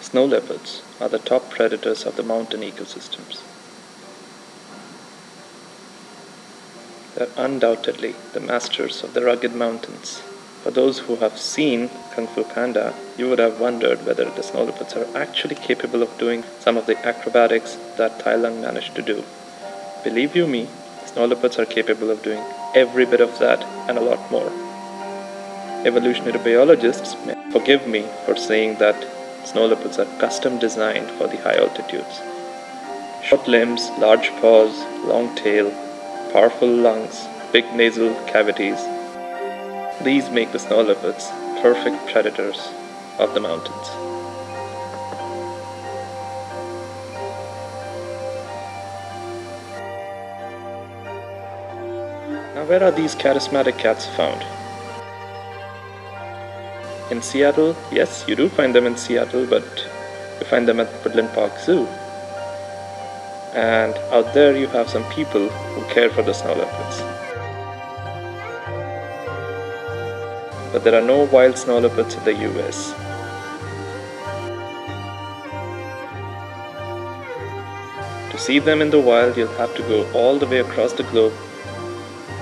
Snow leopards are the top predators of the mountain ecosystems. They're undoubtedly the masters of the rugged mountains. For those who have seen Kung Fu Panda, you would have wondered whether the snow leopards are actually capable of doing some of the acrobatics that Tai Lung managed to do. Believe you me, snow leopards are capable of doing every bit of that and a lot more. Evolutionary biologists may forgive me for saying that snow leopards are custom designed for the high altitudes. Short limbs, large paws, long tail, powerful lungs, big nasal cavities. These make the snow leopards perfect predators of the mountains. Now, where are these charismatic cats found? In Seattle, yes, you do find them in Seattle, but you find them at Woodland Park Zoo. And out there you have some people who care for the snow leopards. But there are no wild snow leopards in the US. To see them in the wild, you'll have to go all the way across the globe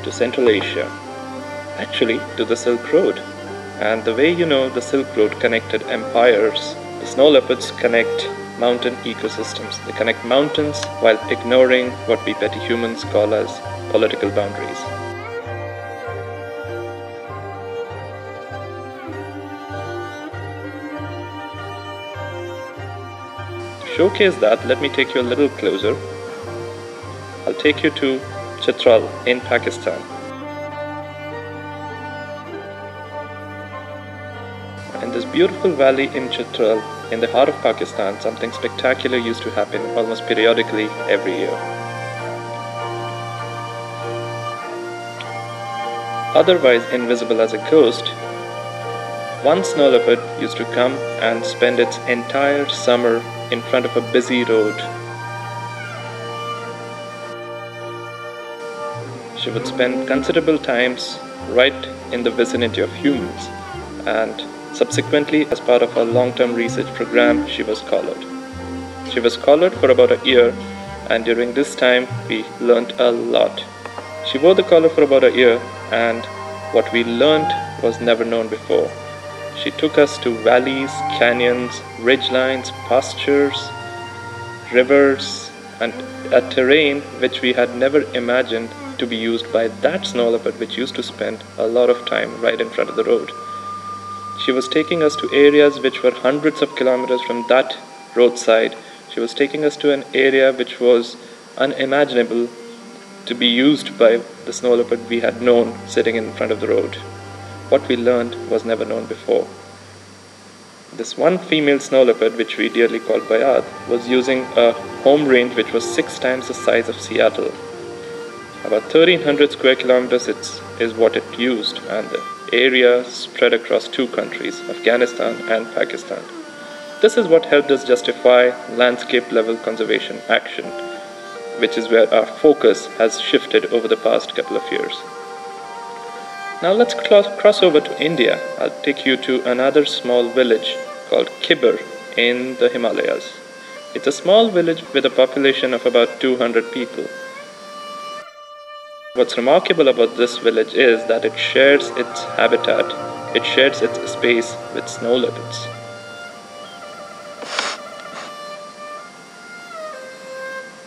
to Central Asia, actually to the Silk Road. And the way you know the Silk Road connected empires, the snow leopards connect mountain ecosystems. They connect mountains while ignoring what we petty humans call as political boundaries. To showcase that, let me take you a little closer. I'll take you to Chitral in Pakistan. In this beautiful valley in Chitral, in the heart of Pakistan, something spectacular used to happen almost periodically every year. Otherwise invisible as a ghost, one snow leopard used to come and spend its entire summer in front of a busy road. She would spend considerable times right in the vicinity of humans, and subsequently, as part of our long-term research program, she was collared. She was collared for about a year, and during this time, we learned a lot. She wore the collar for about a year, and what we learned was never known before. She took us to valleys, canyons, ridgelines, pastures, rivers, and a terrain which we had never imagined to be used by that snow leopard which used to spend a lot of time right in front of the road. She was taking us to areas which were hundreds of kilometers from that roadside. She was taking us to an area which was unimaginable to be used by the snow leopard we had known sitting in front of the road. What we learned was never known before. This one female snow leopard, which we dearly called Bayad, was using a home range which was 6 times the size of Seattle. About 1,300 square kilometers is what it used, and the area spread across 2 countries, Afghanistan and Pakistan. This is what helped us justify landscape level conservation action, which is where our focus has shifted over the past couple of years. Now let's cross over to India. I'll take you to another small village called Kibber in the Himalayas. It's a small village with a population of about 200 people. What's remarkable about this village is that it shares its habitat, it shares its space with snow leopards.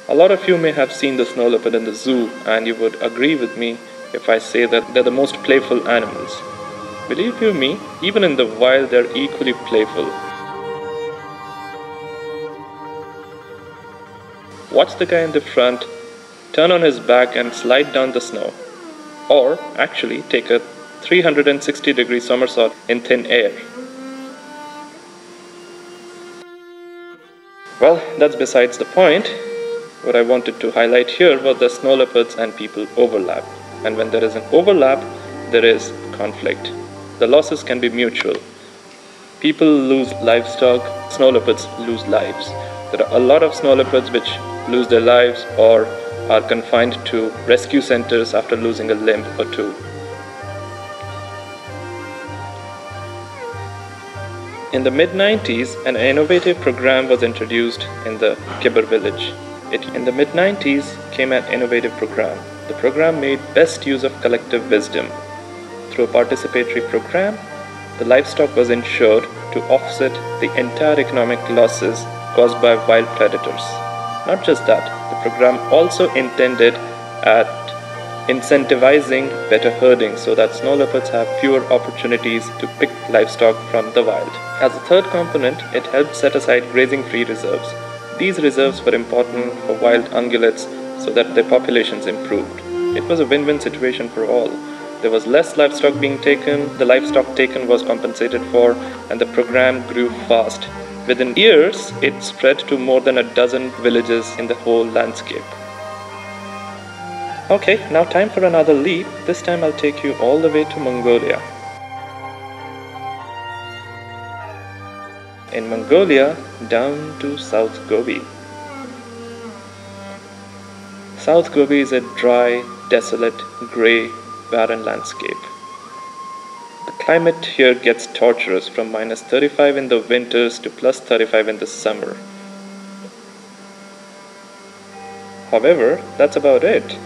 A lot of you may have seen the snow leopard in the zoo, and you would agree with me if I say that they're the most playful animals. Believe you me, even in the wild they're equally playful. Watch the guy in the front turn on his back and slide down the snow, or actually take a 360-degree somersault in thin air. Well, that's besides the point. What I wanted to highlight here was the snow leopards and people overlap. And when there is an overlap, there is conflict. The losses can be mutual. People lose livestock, snow leopards lose lives. There are a lot of snow leopards which lose their lives or are confined to rescue centers after losing a limb or two. In the mid-90s, an innovative program was introduced in the Khyber village. In the mid-90s came an innovative program. The program made best use of collective wisdom. Through a participatory program, the livestock was insured to offset the entire economic losses caused by wild predators. Not just that, the program also intended at incentivizing better herding so that snow leopards have fewer opportunities to pick livestock from the wild. As a third component, it helped set aside grazing-free reserves. These reserves were important for wild ungulates so that their populations improved. It was a win-win situation for all. There was less livestock being taken, the livestock taken was compensated for, and the program grew fast. Within years, it spread to more than a dozen villages in the whole landscape. Okay, now time for another leap. This time I'll take you all the way to Mongolia. In Mongolia, down to South Gobi. South Gobi is a dry, desolate, grey, barren landscape. The climate here gets torturous from -35 in the winters to +35 in the summer. However, that's about it.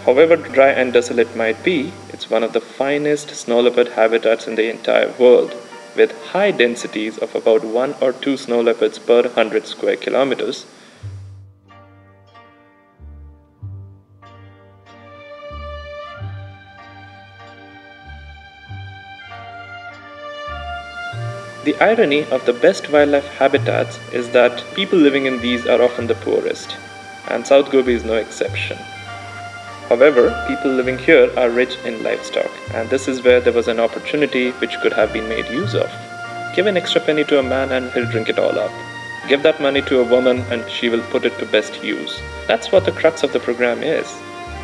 However dry and desolate might be, it's one of the finest snow leopard habitats in the entire world, with high densities of about 1 or 2 snow leopards per 100 square kilometers. The irony of the best wildlife habitats is that people living in these are often the poorest, and South Gobi is no exception. However, people living here are rich in livestock, and this is where there was an opportunity which could have been made use of. Give an extra penny to a man and he'll drink it all up. Give that money to a woman and she will put it to best use. That's what the crux of the program is.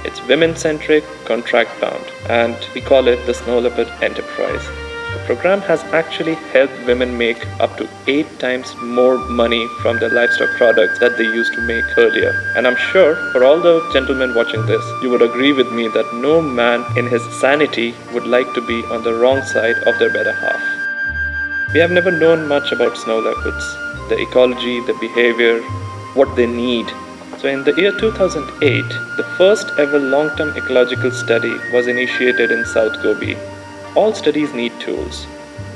It's women-centric, contract-bound, and we call it the Snow Leopard Enterprise. The program has actually helped women make up to 8 times more money from their livestock products that they used to make earlier. And I'm sure for all the gentlemen watching this, you would agree with me that no man in his sanity would like to be on the wrong side of their better half. We have never known much about snow leopards, the ecology, the behavior, what they need. So in the year 2008, the first ever long-term ecological study was initiated in South Gobi. All studies need tools.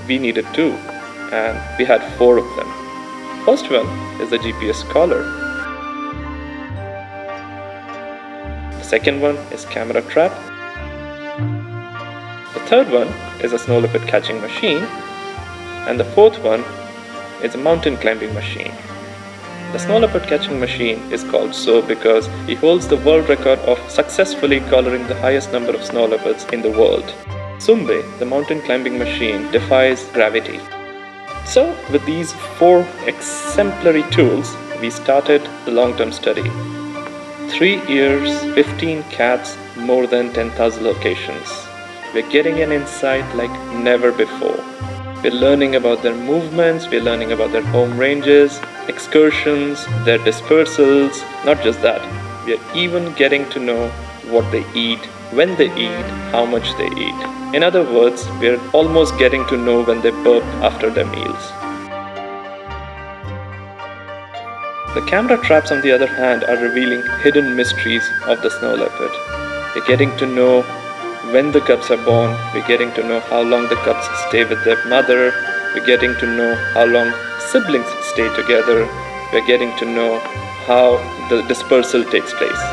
We needed 2, and we had 4 of them. First one is the GPS collar. The second one is camera trap. The third one is a snow leopard catching machine. And the fourth one is a mountain climbing machine. The snow leopard catching machine is called so because he holds the world record of successfully collaring the highest number of snow leopards in the world. Sumbe, the mountain climbing machine, defies gravity. So, with these 4 exemplary tools, we started the long-term study. 3 years, 15 cats, more than 10,000 locations. We're getting an insight like never before. We're learning about their movements, we're learning about their home ranges, excursions, their dispersals. Not just that, we're even getting to know what they eat, when they eat, how much they eat. In other words, we're almost getting to know when they burp after their meals. The camera traps, on the other hand, are revealing hidden mysteries of the snow leopard. We're getting to know when the cubs are born, we're getting to know how long the cubs stay with their mother, we're getting to know how long siblings stay together, we're getting to know how the dispersal takes place.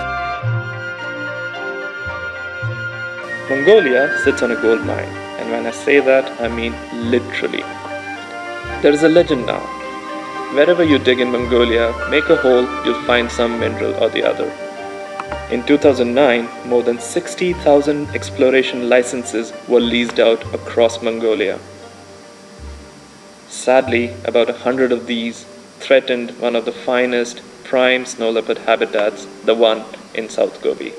Mongolia sits on a gold mine, and when I say that, I mean literally. There is a legend now. Wherever you dig in Mongolia, make a hole, you'll find some mineral or the other. In 2009, more than 60,000 exploration licenses were leased out across Mongolia. Sadly, about 100 of these threatened one of the finest prime snow leopard habitats, the one in South Gobi.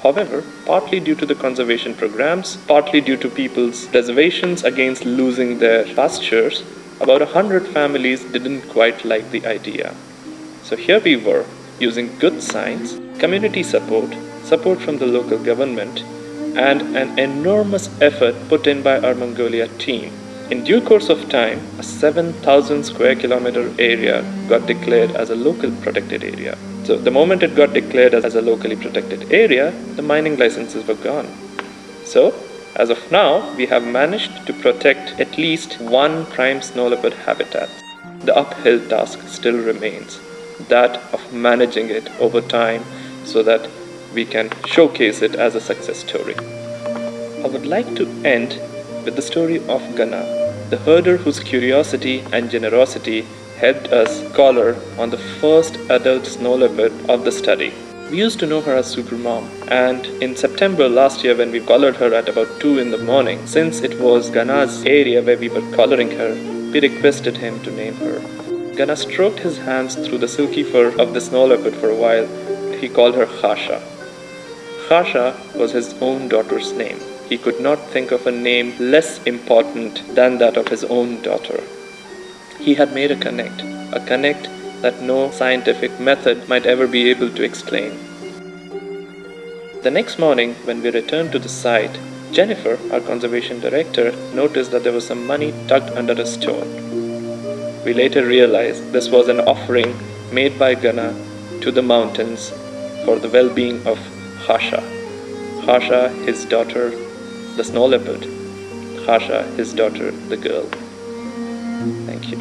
However, partly due to the conservation programs, partly due to people's reservations against losing their pastures, about 100 families didn't quite like the idea. So here we were, using good science, community support, support from the local government, and an enormous effort put in by our Mongolia team. In due course of time, a 7,000 square kilometer area got declared as a local protected area. So the moment it got declared as a locally protected area, the mining licenses were gone. So, as of now, we have managed to protect at least one prime snow leopard habitat. The uphill task still remains, that of managing it over time so that we can showcase it as a success story. I would like to end with the story of Ghana, the herder whose curiosity and generosity helped us collar on the first adult snow leopard of the study. We used to know her as Supermom, and in September last year when we collared her at about 2 in the morning, since it was Ghana's area where we were collaring her, we requested him to name her. Ghana stroked his hands through the silky fur of the snow leopard for a while. He called her Khasha. Khasha was his own daughter's name. He could not think of a name less important than that of his own daughter. He had made a connect that no scientific method might ever be able to explain. The next morning, when we returned to the site, Jennifer, our conservation director, noticed that there was some money tucked under a stone. We later realized this was an offering made by Ghana to the mountains for the well-being of Khasha. Khasha, his daughter, the snow leopard. Khasha, his daughter, the girl. Thank you.